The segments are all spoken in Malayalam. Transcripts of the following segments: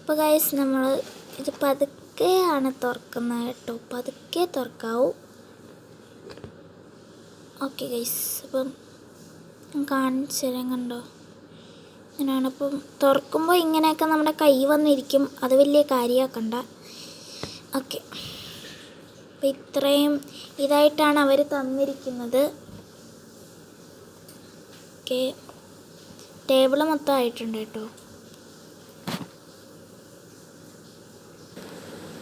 അപ്പോൾ ഗൈസ് നമ്മൾ ഇത് പതുക്കെയാണ് തുറക്കുന്നത് കേട്ടോ, പതുക്കെ തുറക്കാവൂ. ഓക്കെ ഗൈസ്, അപ്പം കാണിച്ചു തരാൻ കണ്ടോ, ഇങ്ങനെയാണ്. അപ്പം തുറക്കുമ്പോൾ ഇങ്ങനെയൊക്കെ നമ്മുടെ കൈ വന്നിരിക്കും, അത് വലിയ കാര്യമാക്കണ്ട. ഓക്കെ, അപ്പം ഇത്രയും ഇതായിട്ടാണ് അവർ തന്നിരിക്കുന്നത്. ഓക്കെ, ടേബിൾ മൊത്തം ആയിട്ടുണ്ട് കേട്ടോ.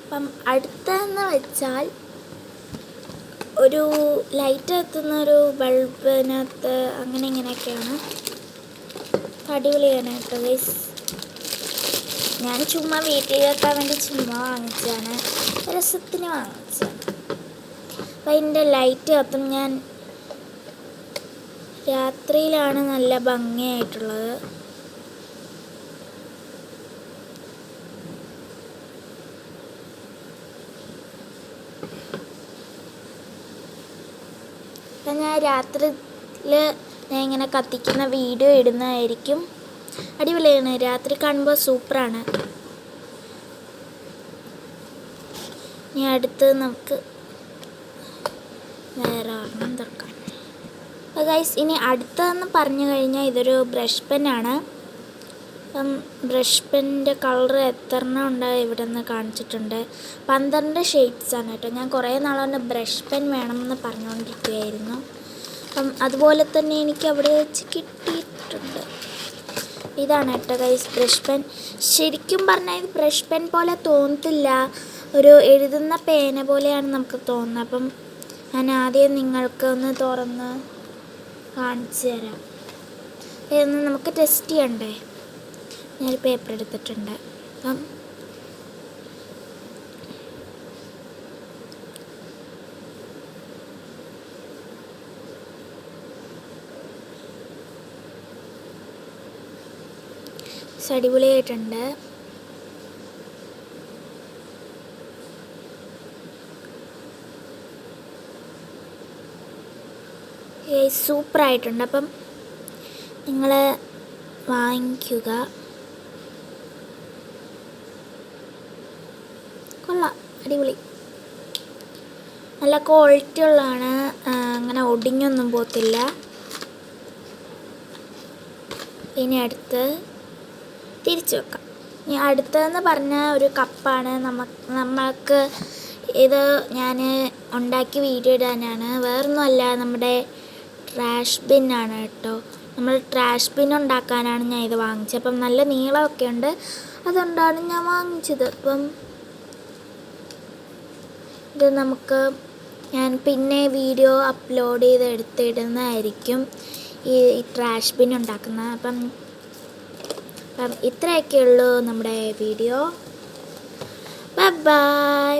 അപ്പം അടുത്തതെന്ന് വെച്ചാൽ ഒരു ലൈറ്റ് എത്തുന്ന ഒരു ബൾബിനകത്ത് അങ്ങനെ ഇങ്ങനെയൊക്കെയാണ്. അടിപൊളിയാണ് കേട്ടോ ഗൈസ്. ഞാൻ ചുമ്മാ വീട്ടിൽ വെക്കാൻ വേണ്ടി ചുമ്മാ വാങ്ങിച്ചതാണ്, രസത്തിന് വാങ്ങിച്ചതാണ്. അപ്പം അതിൻ്റെ ലൈറ്റ് കത്തും. ഞാൻ രാത്രിയിലാണ് നല്ല ഭംഗിയായിട്ടുള്ളത്. അപ്പം ഞാൻ രാത്രിയിൽ ഞാൻ ഇങ്ങനെ കത്തിക്കുന്ന വീഡിയോ ഇടുന്നതായിരിക്കും. അടിപൊളിയാണ്, രാത്രി കാണുമ്പോൾ സൂപ്പറാണ്. ഇനി അടുത്ത് നമുക്ക് വേറെ ഒരെണ്ണം തുറക്കാം. അപ്പോൾ ഗൈസ്, ഇനി അടുത്തതെന്ന് പറഞ്ഞു കഴിഞ്ഞാൽ ഇതൊരു ബ്രഷ് പെന്നാണ്. അപ്പം ബ്രഷ് പെന്നിൻ്റെ കളർ എത്ര എണ്ണം ഉണ്ട് ഇവിടെ നിന്ന് കാണിച്ചിട്ടുണ്ട്. 12 ഷെയ്ഡ്സാണ് കേട്ടോ. ഞാൻ കുറേ നാളെ ബ്രഷ് പെൻ വേണമെന്ന് പറഞ്ഞുകൊണ്ടിരിക്കുകയായിരുന്നു. അപ്പം അതുപോലെ തന്നെ എനിക്ക് അവിടെ വെച്ച് കിട്ടിയിട്ടുണ്ട്. ഇതാണ് കേട്ടോ ഗൈസ് ബ്രഷ് പെൻ. ശരിക്കും പറഞ്ഞാൽ ഇത് ബ്രഷ് പെൻ പോലെ തോന്നത്തില്ല, ഒരു എഴുതുന്ന പേന പോലെയാണ് നമുക്ക് തോന്നുന്നത്. അപ്പം ഞാൻ ആദ്യം നിങ്ങൾക്ക് ഒന്ന് തുറന്ന് കാണിച്ചു തരാം. ഇതൊന്ന് നമുക്ക് ടെസ്റ്റ് ചെയ്യണ്ടേ. ഞാനൊരു പേപ്പർ എടുത്തിട്ടുണ്ട്. അപ്പം അടിപൊളിയായിട്ടുണ്ട്. സൂപ്പറായിട്ടുണ്ട്. അപ്പം നിങ്ങൾ വാങ്ങിക്കുക. കൊള്ളാം, അടിപൊളി, നല്ല ക്വാളിറ്റി ഉള്ളതാണ്. അങ്ങനെ ഒടിഞ്ഞൊന്നും പോകത്തില്ല. ഇനി അടുത്ത് തിരിച്ചു വെക്കാം. ഇനി അടുത്തതെന്ന് പറഞ്ഞാൽ ഒരു കപ്പാണ്. നമ്മൾക്ക് ഇത് ഞാൻ ഉണ്ടാക്കി വീഡിയോ ഇടാനാണ്, വേറൊന്നുമല്ല, നമ്മുടെ ട്രാഷ് ബിന്നാണ് കേട്ടോ. നമ്മൾ ട്രാഷ് ബിൻ ഉണ്ടാക്കാനാണ് ഞാൻ ഇത് വാങ്ങിച്ചത്. അപ്പം നല്ല നീളമൊക്കെ ഉണ്ട്, അതുകൊണ്ടാണ് ഞാൻ വാങ്ങിച്ചത്. അപ്പം ഇത് ഞാൻ പിന്നെ വീഡിയോ അപ്ലോഡ് ചെയ്ത് എടുത്തിടുന്നതായിരിക്കും ഈ ട്രാഷ് ബിൻ ഉണ്ടാക്കുന്നത്. അപ്പം ഇത്രയൊക്കെയുള്ളൂ നമ്മുടെ വീഡിയോ. Bye bye.